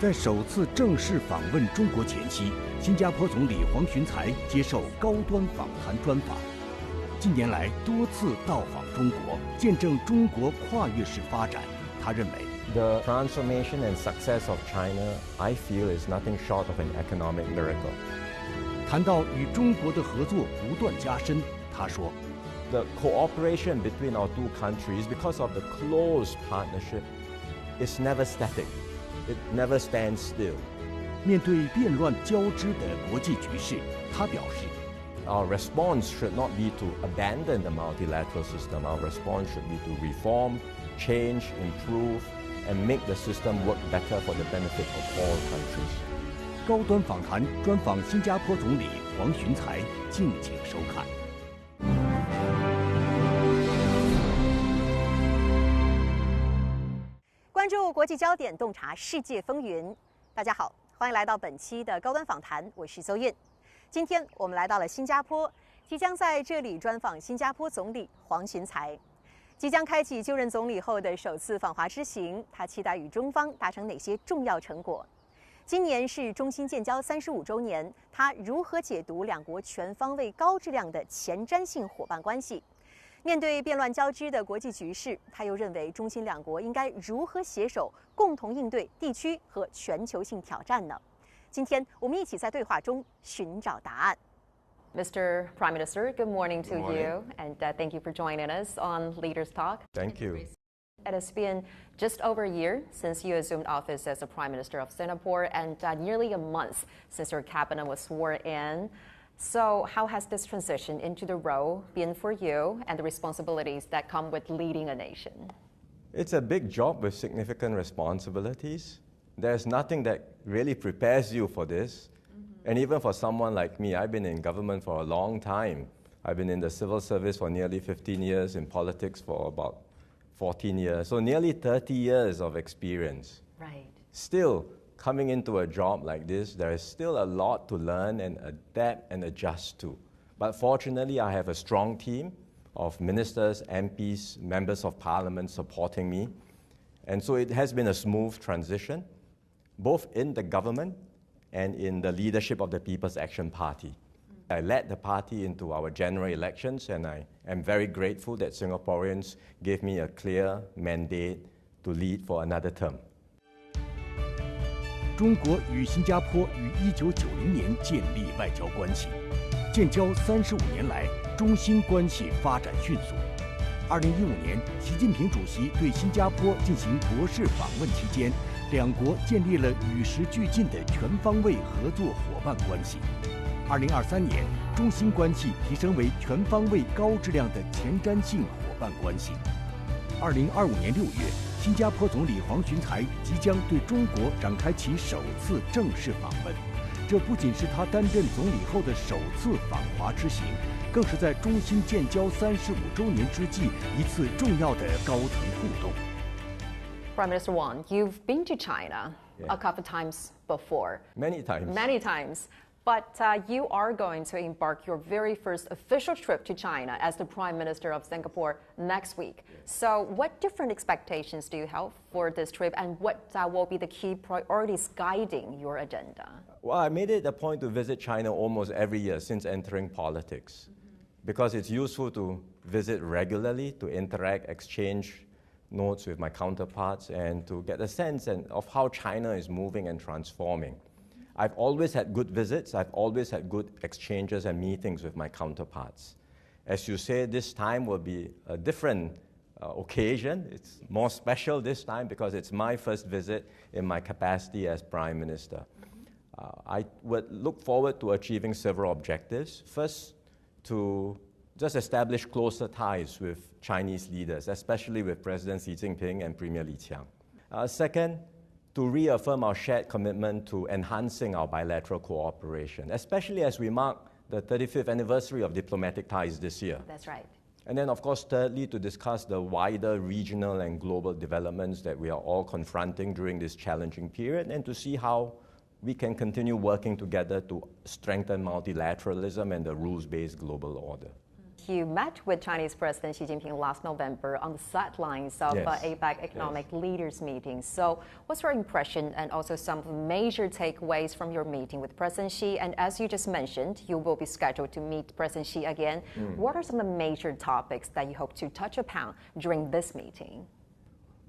在首次正式访问中国前夕，新加坡总理黄循财接受高端访谈专访。近年来多次到访中国，见证中国跨越式发展。他认为 The transformation and success of China, I feel, is nothing short of an economic miracle. 谈到与中国的合作不断加深，他说 The cooperation between our two countries, because of the close partnership, is never static. It never stands still. 面对变乱交织的国际局势，他表示 Our response should not be to abandon the multilateral system. Our response should be to reform, change, improve, and make the system work better for the benefit of all countries. 高端访谈专访新加坡总理黄循财，敬请收看。关注国际焦点，洞察世界风云。大家好，欢迎来到本期的高端访谈，我是邹韵。今天我们来到了新加坡，即将在这里专访新加坡总理黄循财。即将开启就任总理后的首次访华之行，他期待与中方达成哪些重要成果？今年是中新建交35周年，他如何解读两国全方位高质量的前瞻性伙伴关系？面对变乱交织的国际局势，他又认为中新两国应该如何携手共同应对地区和全球性挑战呢？今天我们一起在对话中寻找答案。Mr. Prime Minister, good morning to you, and thank you for joining us on Leaders Talk. Thank you. It has been just over a year since you assumed office as the Prime Minister of Singapore, and nearly a month since your cabinet was sworn in. So how has this transition into the role been for you and the responsibilities that come with leading a nation? It's a big job with significant responsibilities. There's nothing that really prepares you for this. And even for someone like me, I've been in government for a long time. I've been in the civil service for nearly 15 years, in politics for about 14 years. So nearly 30 years of experience. Right. Still, coming into a job like this, there is still a lot to learn and adapt and adjust to. But fortunately, I have a strong team of ministers, MPs, members of parliament supporting me. And so it has been a smooth transition, both in the government and in the leadership of the People's Action Party. I led the party into our general elections, and I am very grateful that Singaporeans gave me a clear mandate to lead for another term. 中国与新加坡于1990年建立外交关系，建交35年来，中新关系发展迅速。2015年，习近平主席对新加坡进行国事访问期间，两国建立了与时俱进的全方位合作伙伴关系。2023年，中新关系提升为全方位高质量的前瞻性伙伴关系。2025年6月，新加坡总理黄循财即将对中国展开其首次正式访问，这不仅是他担任总理后的首次访华之行，更是在中新建交35周年之际一次重要的高层互动。Prime Minister Wong, you've been to China a couple times before. Many times. Many times. But you are going to embark your very first official trip to China as the Prime Minister of Singapore next week. So what different expectations do you have for this trip, and what will be the key priorities guiding your agenda? Well, I made it a point to visit China almost every year since entering politics, because it's useful to visit regularly, to interact, exchange notes with my counterparts, and to get a sense of how China is moving and transforming. I've always had good visits. I've always had good exchanges and meetings with my counterparts. As you say, this time will be a different occasion. It's more special this time because it's my first visit in my capacity as Prime Minister. I would look forward to achieving several objectives. First, to just establish closer ties with Chinese leaders, especially with President Xi Jinping and Premier Li Qiang. Second, to reaffirm our shared commitment to enhancing our bilateral cooperation, especially as we mark the 35th anniversary of diplomatic ties this year. That's right. And then, of course, thirdly, to discuss the wider regional and global developments that we are all confronting during this challenging period, and to see how we can continue working together to strengthen multilateralism and the rules-based global order. you met with Chinese President Xi Jinping last November on the sidelines of APEC Economic Leaders meeting. So what's your impression and also some major takeaways from your meeting with President Xi? And as you just mentioned, you will be scheduled to meet President Xi again. What are some of the major topics that you hope to touch upon during this meeting?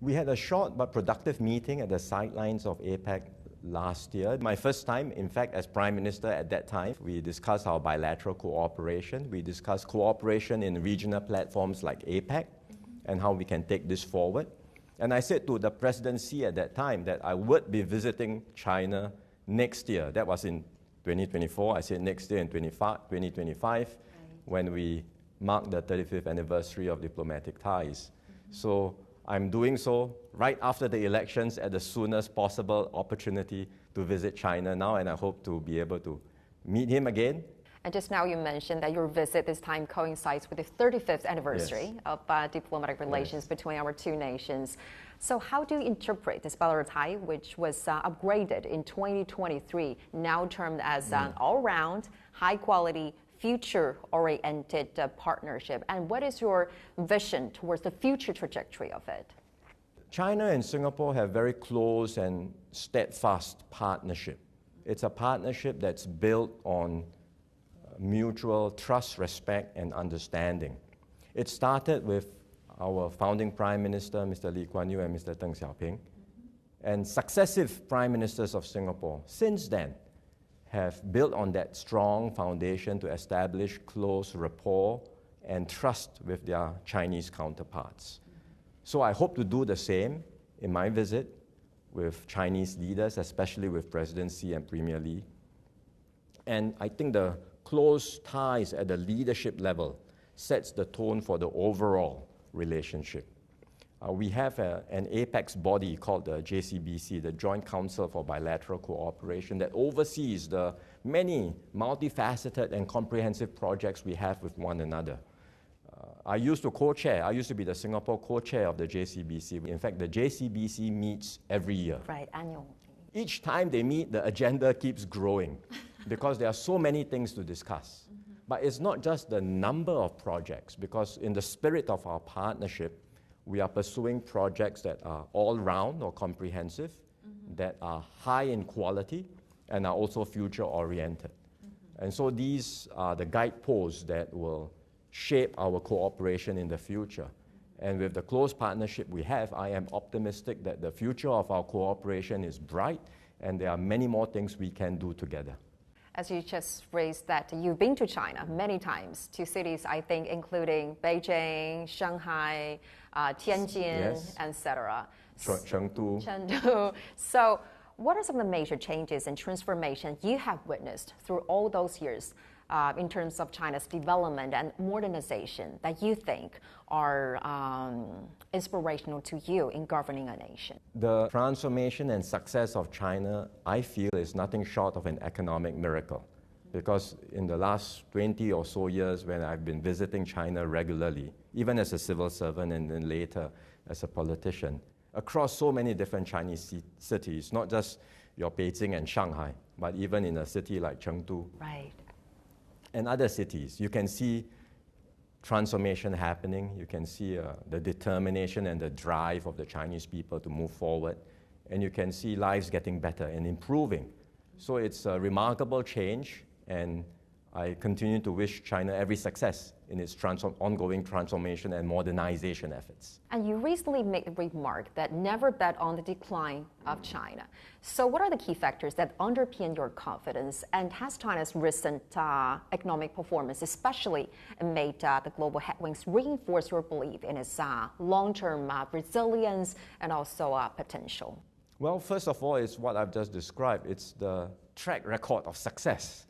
We had a short but productive meeting at the sidelines of APEC last year. My first time, in fact, as Prime Minister at that time. We discussed our bilateral cooperation. We discussed cooperation in regional platforms like APEC and how we can take this forward. And I said to the presidency at that time that I would be visiting China next year. That was in 2024. I said next year in 2025 when we mark the 35th anniversary of diplomatic ties. So I'm doing so right after the elections at the soonest possible opportunity to visit China now, and I hope to be able to meet him again. And just now you mentioned that your visit this time coincides with the 35th anniversary of diplomatic relations between our two nations. So how do you interpret this bilateral tie, which was upgraded in 2023, now termed as an all-round, high-quality, future-oriented partnership? And what is your vision towards the future trajectory of it? China and Singapore have very close and steadfast partnership. It's a partnership that's built on mutual trust, respect, and understanding. It started with our founding Prime Minister, Mr. Lee Kuan Yew and Mr. Deng Xiaoping, and successive Prime Ministers of Singapore since then have built on that strong foundation to establish close rapport and trust with their Chinese counterparts. So I hope to do the same in my visit with Chinese leaders, especially with President Xi and Premier Li. And I think the close ties at the leadership level sets the tone for the overall relationship. We have an apex body called the JCBC, the Joint Council for Bilateral Cooperation, that oversees the many multifaceted and comprehensive projects we have with one another. I used to be the Singapore co-chair of the JCBC. In fact, the JCBC meets every year. Right, annual. Each time they meet, the agenda keeps growing because there are so many things to discuss. But it's not just the number of projects, because in the spirit of our partnership, we are pursuing projects that are all-round or comprehensive, that are high in quality, and are also future-oriented. And so these are the guideposts that will shape our cooperation in the future. And with the close partnership we have, I am optimistic that the future of our cooperation is bright, and there are many more things we can do together. As you just raised that you've been to China many times, to cities, I think, including Beijing, Shanghai, Tianjin, etc. Chengdu. So what are some of the major changes and transformation you have witnessed through all those years in terms of China's development and modernization that you think are inspirational to you in governing a nation? The transformation and success of China, I feel, is nothing short of an economic miracle. Because in the last 20 or so years, when I've been visiting China regularly, even as a civil servant and then later as a politician, across so many different Chinese cities, not just your Beijing and Shanghai, but even in a city like Chengdu and other cities, you can see transformation happening. You can see the determination and the drive of the Chinese people to move forward. And you can see lives getting better and improving. So it's a remarkable change, and I continue to wish China every success in its ongoing transformation and modernization efforts. And you recently made a remark that never bet on the decline of China. So what are the key factors that underpin your confidence? And has China's recent economic performance, especially amid the global headwinds, reinforced your belief in its long-term resilience and also potential? Well, first of all, it's what I've just described. It's the track record of success.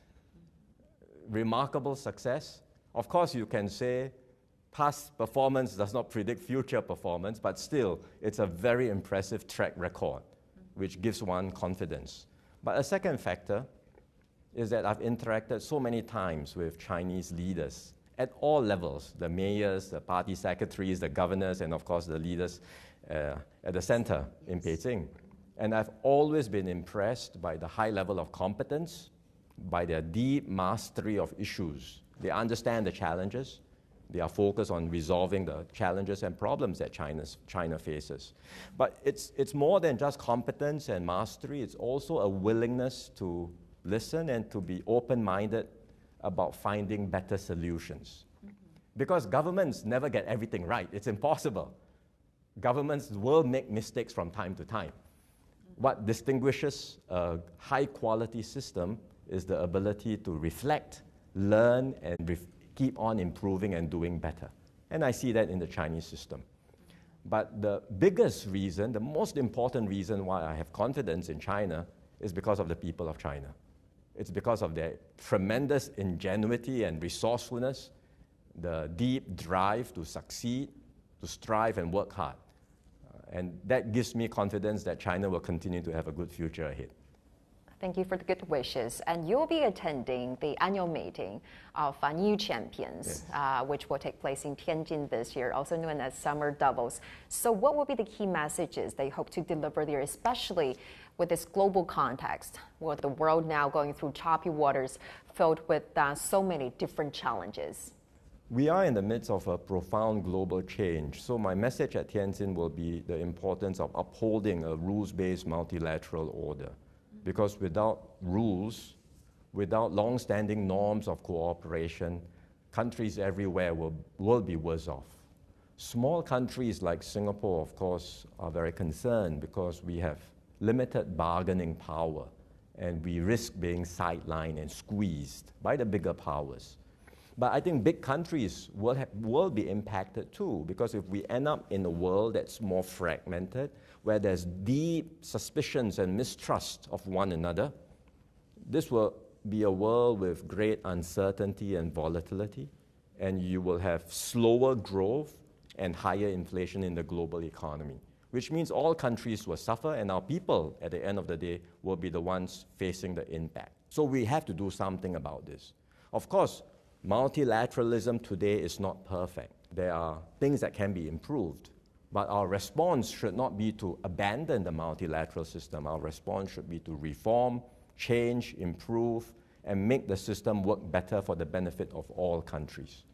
Remarkable success. Of course, you can say past performance does not predict future performance, but still, it's a very impressive track record, which gives one confidence. But a second factor is that I've interacted so many times with Chinese leaders at all levels, the mayors, the party secretaries, the governors, and of course the leaders at the center in Beijing. And I've always been impressed by the high level of competence, by their deep mastery of issues. They understand the challenges, They are focused on resolving the challenges and problems that China faces. But it's more than just competence and mastery. It's also a willingness to listen and to be open-minded about finding better solutions. Because governments never get everything right. It's impossible. Governments will make mistakes from time to time. What distinguishes a high-quality system is the ability to reflect, learn, and keep on improving and doing better. And I see that in the Chinese system. But the biggest reason, the most important reason why I have confidence in China is because of the people of China. It's because of their tremendous ingenuity and resourcefulness, the deep drive to succeed, to strive and work hard. And that gives me confidence that China will continue to have a good future ahead. Thank you for the good wishes. And you'll be attending the annual meeting of New Champions, yes. Which will take place in Tianjin this year, also known as Summer Doubles. So what will be the key messages they hope to deliver there, especially with this global context, with the world now going through choppy waters filled with so many different challenges? We are in the midst of a profound global change. So my message at Tianjin will be the importance of upholding a rules-based multilateral order. Because without rules, without long-standing norms of cooperation, countries everywhere will be worse off. Small countries like Singapore, of course, are very concerned because we have limited bargaining power and we risk being sidelined and squeezed by the bigger powers. But I think big countries will be impacted too, because if we end up in a world that's more fragmented, where there's deep suspicions and mistrust of one another, this will be a world with great uncertainty and volatility, and you will have slower growth and higher inflation in the global economy, which means all countries will suffer, and our people, at the end of the day, will be the ones facing the impact. So we have to do something about this. Of course, multilateralism today is not perfect. There are things that can be improved, but our response should not be to abandon the multilateral system. Our response should be to reform, change, improve, and make the system work better for the benefit of all countries.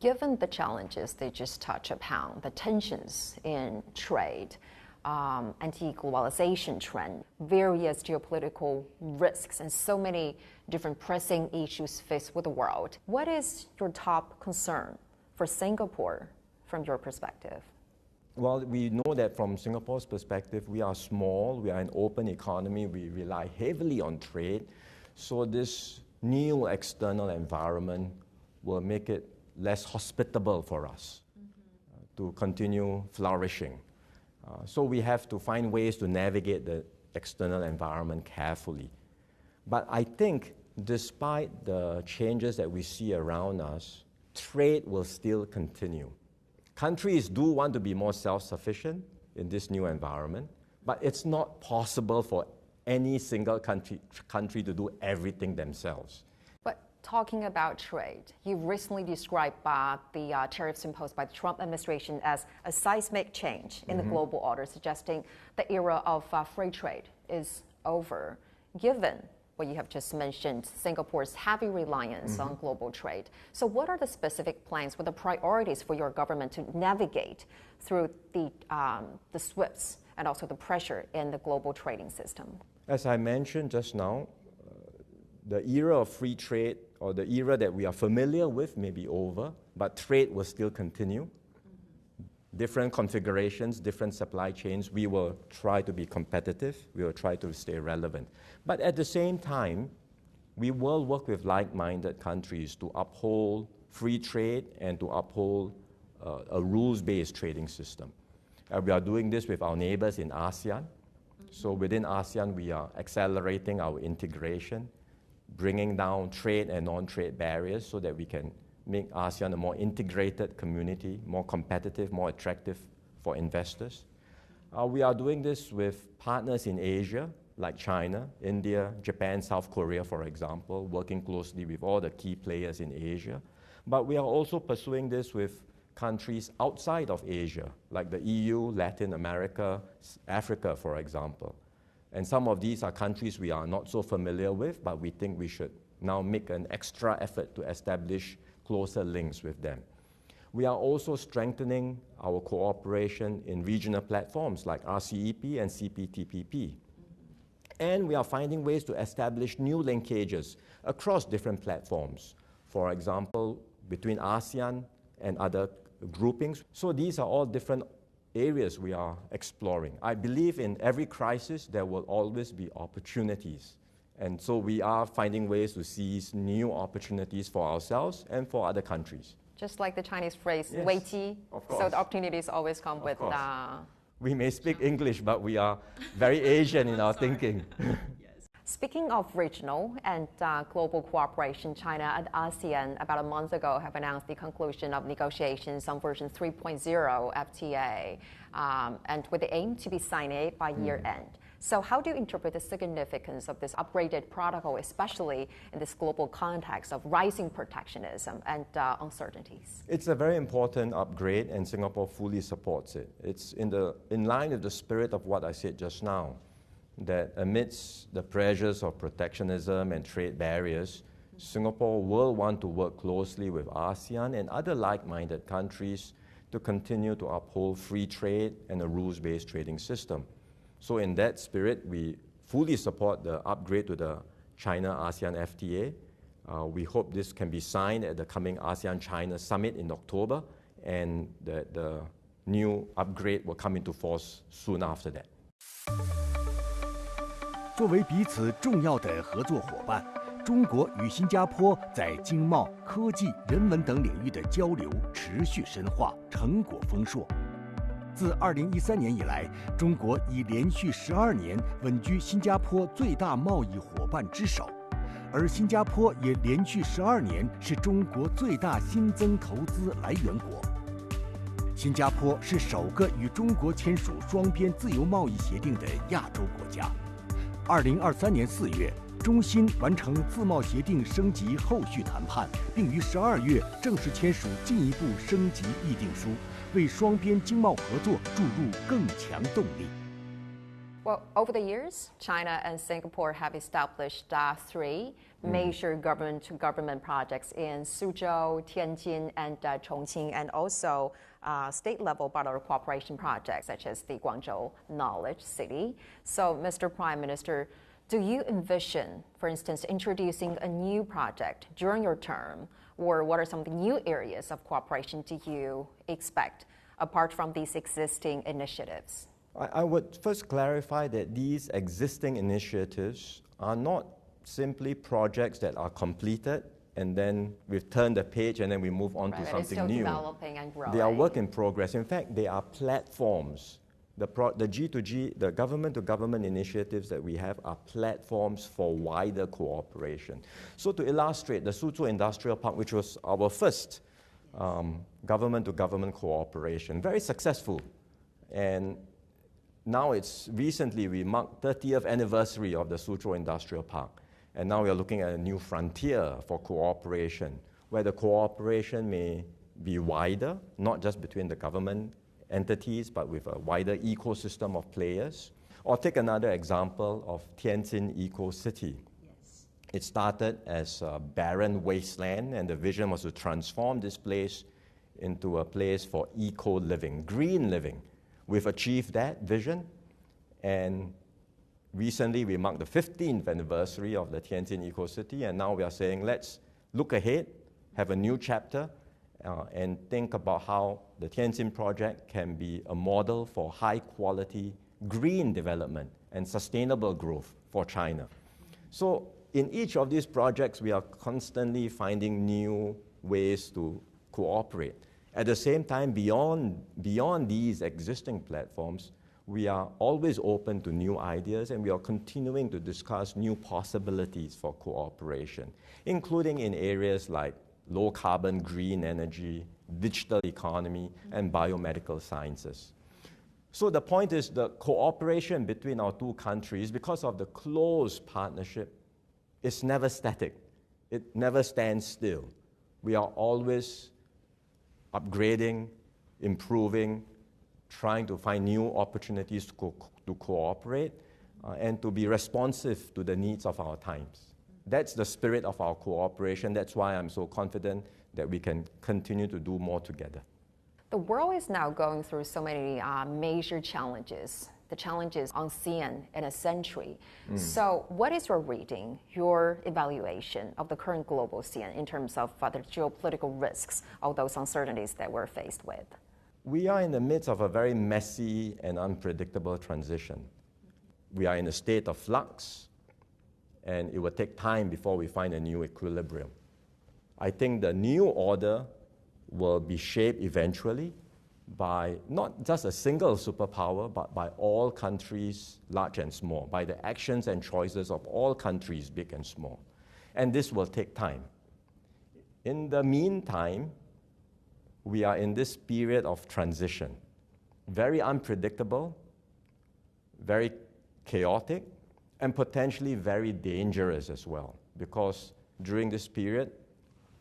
Given the challenges they just touched upon, the tensions in trade, anti-globalization trend, various geopolitical risks, and so many different pressing issues faced with the world, what is your top concern for Singapore from your perspective? Well, we know that from Singapore's perspective, we are small, we are an open economy, we rely heavily on trade, so this new external environment will make it less hospitable for us to continue flourishing. So we have to find ways to navigate the external environment carefully. But I think despite the changes that we see around us, trade will still continue. Countries do want to be more self-sufficient in this new environment, but it's not possible for any single country to do everything themselves. Talking about trade, you recently described the tariffs imposed by the Trump administration as a seismic change in the global order, suggesting the era of free trade is over. Given what you have just mentioned, Singapore's heavy reliance on global trade. So what are the specific plans, what are the priorities for your government to navigate through the swips and also the pressure in the global trading system? As I mentioned just now, the era of free trade, or the era that we are familiar with, may be over, but trade will still continue. Different configurations, different supply chains, we will try to be competitive, we will try to stay relevant. But at the same time, we will work with like-minded countries to uphold free trade and to uphold a rules-based trading system. We are doing this with our neighbors in ASEAN. So within ASEAN, we are accelerating our integration, bringing down trade and non-trade barriers so that we can make ASEAN a more integrated community, more competitive, more attractive for investors. We are doing this with partners in Asia, like China, India, Japan, South Korea, for example, working closely with all the key players in Asia. But we are also pursuing this with countries outside of Asia, like the EU, Latin America, Africa, for example. And some of these are countries we are not so familiar with, but we think we should now make an extra effort to establish closer links with them. We are also strengthening our cooperation in regional platforms like RCEP and CPTPP. And we are finding ways to establish new linkages across different platforms. For example, between ASEAN and other groupings. So these are all different areas we are exploring. I believe in every crisis there will always be opportunities. And so we are finding ways to seize new opportunities for ourselves and for other countries. Just like the Chinese phrase, Yes, 危机, of course. so the opportunities always come Of with... course. We may speak English, but we are very Asian in our thinking. Speaking of regional and global cooperation, China and ASEAN about a month ago have announced the conclusion of negotiations on version 3.0 FTA, and with the aim to be signed by year end. So how do you interpret the significance of this upgraded protocol, especially in this global context of rising protectionism and uncertainties? It's a very important upgrade, and Singapore fully supports it. It's in line with the spirit of what I said just now, that amidst the pressures of protectionism and trade barriers, Singapore will want to work closely with ASEAN and other like-minded countries to continue to uphold free trade and a rules-based trading system. So in that spirit, we fully support the upgrade to the China-ASEAN FTA. We hope this can be signed at the coming ASEAN-China Summit in October, and that the new upgrade will come into force soon after that. 作为彼此重要的合作伙伴，中国与新加坡在经贸、科技、人文等领域的交流持续深化，成果丰硕。自2013年以来，中国已连续12年稳居新加坡最大贸易伙伴之首，而新加坡也连续12年是中国最大新增投资来源国。新加坡是首个与中国签署双边自由贸易协定的亚洲国家。2023年4月，中新完成自贸协定升级后续谈判，并于12月正式签署进一步升级议定书，为双边经贸合作注入更强动力。Well, over the years, China and Singapore have established three major government-to-government projects in Suzhou, Tianjin, and Chongqing, and also state-level border cooperation projects such as the Guangzhou Knowledge City. So, Mr. Prime Minister, do you envision, for instance, introducing a new project during your term, or what are some of the new areas of cooperation do you expect, apart from these existing initiatives? I would first clarify that these existing initiatives are not simply projects that are completed and then we've turned the page and then we move on to something still new. Developing and growing. They are work in progress. In fact, they are platforms. The G2G, the government-to-government initiatives that we have are platforms for wider cooperation. So to illustrate, the Suzhou Industrial Park, which was our first government-to-government cooperation, very successful. And now recently we marked 30th anniversary of the Suzhou Industrial Park. And now we are looking at a new frontier for cooperation, where the cooperation may be wider, not just between the government entities, but with a wider ecosystem of players. Or take another example of Tianjin Eco-City. Yes. It started as a barren wasteland, and the vision was to transform this place into a place for eco-living, green living. We've achieved that vision, and recently we marked the 15th anniversary of the Tianjin Eco-City, and now we are saying let's look ahead, have a new chapter, and think about how the Tianjin project can be a model for high-quality green development and sustainable growth for China. So in each of these projects, we are constantly finding new ways to cooperate. At the same time, beyond these existing platforms, we are always open to new ideas, and we are continuing to discuss new possibilities for cooperation, including in areas like low-carbon green energy, digital economy, and biomedical sciences. So the point is the cooperation between our two countries, because of the close partnership, is never static. It never stands still. We are always upgrading, improving, trying to find new opportunities to cooperate and to be responsive to the needs of our times. That's the spirit of our cooperation. That's why I'm so confident that we can continue to do more together. The world is now going through so many major challenges, the challenges unseen in a century. So what is your reading, your evaluation of the current global scene in terms of the geopolitical risks of those uncertainties that we're faced with? We are in the midst of a very messy and unpredictable transition. We are in a state of flux, and it will take time before we find a new equilibrium. I think the new order will be shaped eventually by not just a single superpower, but by all countries, large and small, by the actions and choices of all countries, big and small. And this will take time. In the meantime, we are in this period of transition, very unpredictable, very chaotic, and potentially very dangerous as well, because during this period,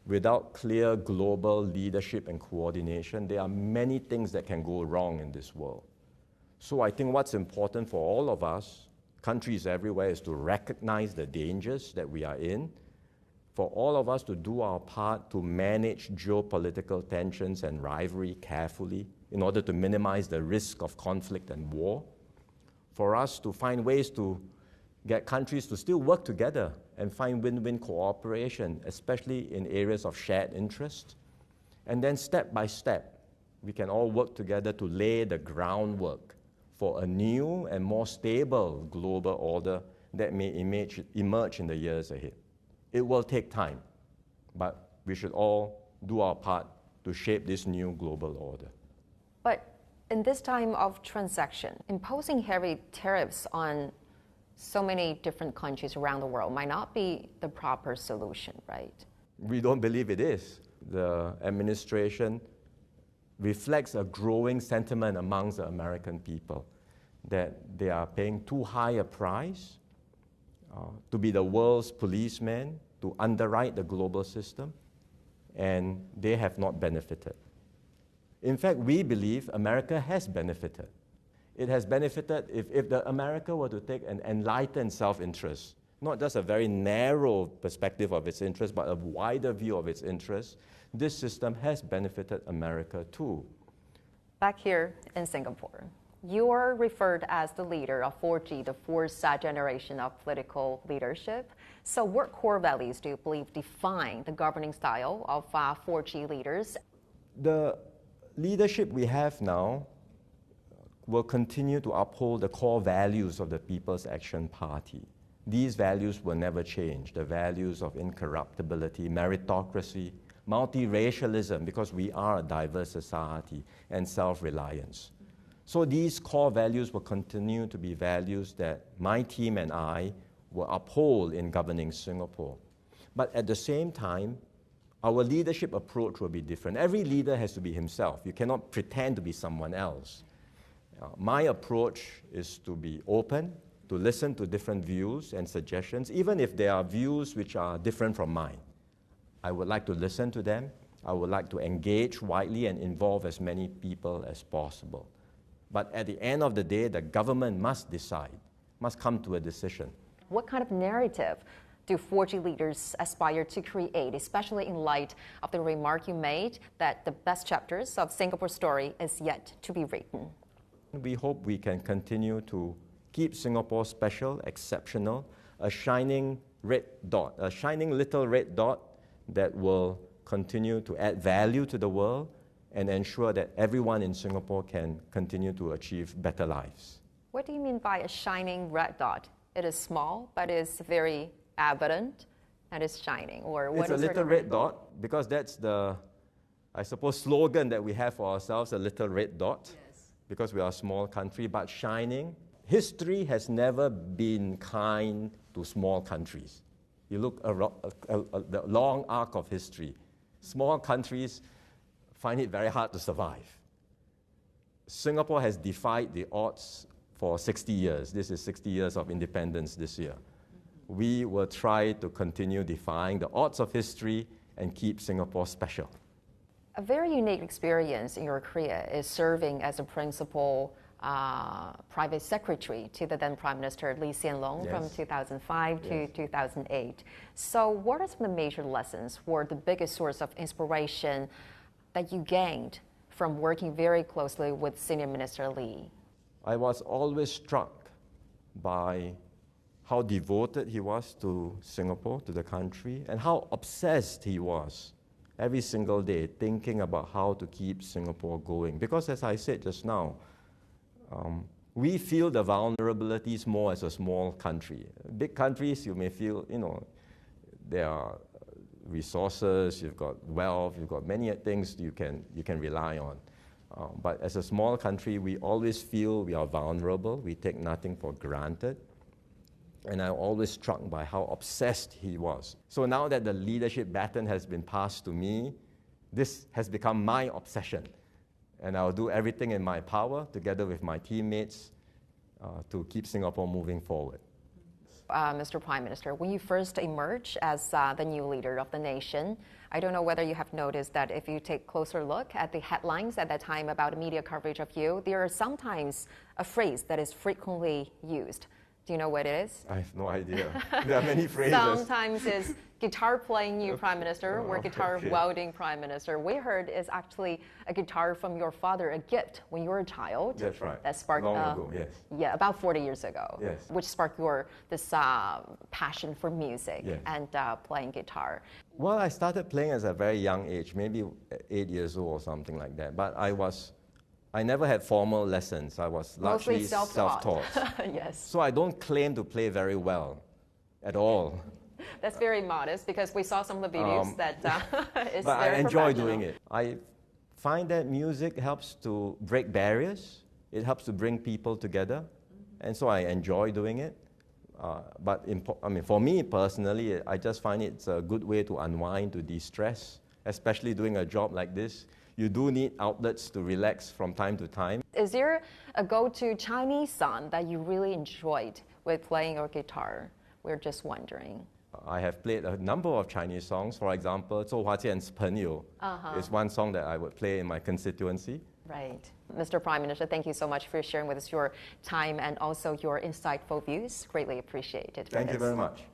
without clear global leadership and coordination, there are many things that can go wrong in this world. So I think what's important for all of us, countries everywhere, is to recognize the dangers that we are in, for all of us to do our part to manage geopolitical tensions and rivalry carefully in order to minimize the risk of conflict and war, for us to find ways to get countries to still work together and find win-win cooperation, especially in areas of shared interest. And then step by step, we can all work together to lay the groundwork for a new and more stable global order that may emerge in the years ahead. It will take time, but we should all do our part to shape this new global order. But in this time of transaction, imposing heavy tariffs on so many different countries around the world might not be the proper solution, right? We don't believe it is. The administration reflects a growing sentiment amongst the American people that they are paying too high a price to be the world's policeman, to underwrite the global system, and they have not benefited. In fact, we believe America has benefited. It has benefited if the America were to take an enlightened self-interest, not just a very narrow perspective of its interest, but a wider view of its interests. This system has benefited America too. Back here in Singapore, you are referred as the leader of 4G, the fourth generation of political leadership. So what core values do you believe define the governing style of 4G leaders? The leadership we have now will continue to uphold the core values of the People's Action Party. These values will never change, the values of incorruptibility, meritocracy, multiracialism, because we are a diverse society, and self-reliance. So these core values will continue to be values that my team and I will uphold in governing Singapore. But at the same time, our leadership approach will be different. Every leader has to be himself. You cannot pretend to be someone else. My approach is to be open, to listen to different views and suggestions, even if there are views which are different from mine. I would like to listen to them. I would like to engage widely and involve as many people as possible. But at the end of the day, the government must decide, must come to a decision. What kind of narrative do 4G leaders aspire to create, especially in light of the remark you made that the best chapters of Singapore's story is yet to be written? We hope we can continue to keep Singapore special, exceptional, a shining red dot, a shining little red dot that will continue to add value to the world and ensure that everyone in Singapore can continue to achieve better lives. What do you mean by a shining red dot? It is small, but it's very evident and it's shining. Or what it's is a little red dot because that's the, I suppose, slogan that we have for ourselves, a little red dot. Yes. Because we are a small country, but shining. History has never been kind to small countries. You look the long arc of history. Small countries find it very hard to survive. Singapore has defied the odds for 60 years. This is 60 years of independence this year. We will try to continue defying the odds of history and keep Singapore special. A very unique experience in your career is serving as a principal private secretary to the then Prime Minister Lee Hsien Loong from 2005 to 2008. So what are some of the major lessons or the biggest source of inspiration that you gained from working very closely with Senior Minister Lee? I was always struck by how devoted he was to Singapore, to the country, and how obsessed he was every single day thinking about how to keep Singapore going. Because as I said just now, we feel the vulnerabilities more as a small country. Big countries, you may feel, there are resources, you've got wealth, you've got many things you can rely on. But as a small country, we always feel we are vulnerable. We take nothing for granted. And I'm always struck by how obsessed he was. So now that the leadership baton has been passed to me, this has become my obsession. And I'll do everything in my power, together with my teammates, to keep Singapore moving forward. Mr. Prime Minister, when you first emerged as the new leader of the nation, I don't know whether you have noticed that if you take a closer look at the headlines at that time about media coverage of you, there are sometimes a phrase that is frequently used. Do you know what it is? I have no idea. There are many phrases. Sometimes it's guitar playing new Prime Minister or guitar wielding Prime Minister. We heard it's actually a guitar from your father, a gift when you were a child. That's right. That sparked, long ago, yes. Yeah, about 40 years ago. Yes. Which sparked this passion for music and playing guitar. Well, I started playing at a very young age, maybe 8 years old or something like that. But I never had formal lessons. I was largely self-taught. Yes. So I don't claim to play very well at all. That's very modest because we saw some of the videos that is but very I enjoy professional. doing it. I find that music helps to break barriers. It helps to bring people together. And so I enjoy doing it. But for me personally, I just find it's a good way to unwind, to de-stress, especially doing a job like this. You do need outlets to relax from time to time. Is there a go-to Chinese song that you really enjoyed with playing your guitar? We're just wondering. I have played a number of Chinese songs. For example, 周华健朋友 is one song that I would play in my constituency. Right. Mr. Prime Minister, thank you so much for sharing with us your time and also your insightful views. Greatly appreciated. Thank you very much.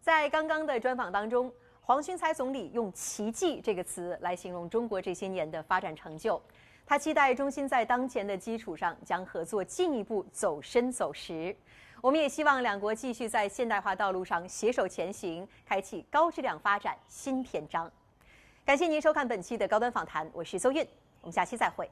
在刚刚的专访当中，黄循财总理用“奇迹”这个词来形容中国这些年的发展成就。他期待中心在当前的基础上，将合作进一步走深走实。我们也希望两国继续在现代化道路上携手前行，开启高质量发展新篇章。感谢您收看本期的高端访谈，我是邹韵，我们下期再会。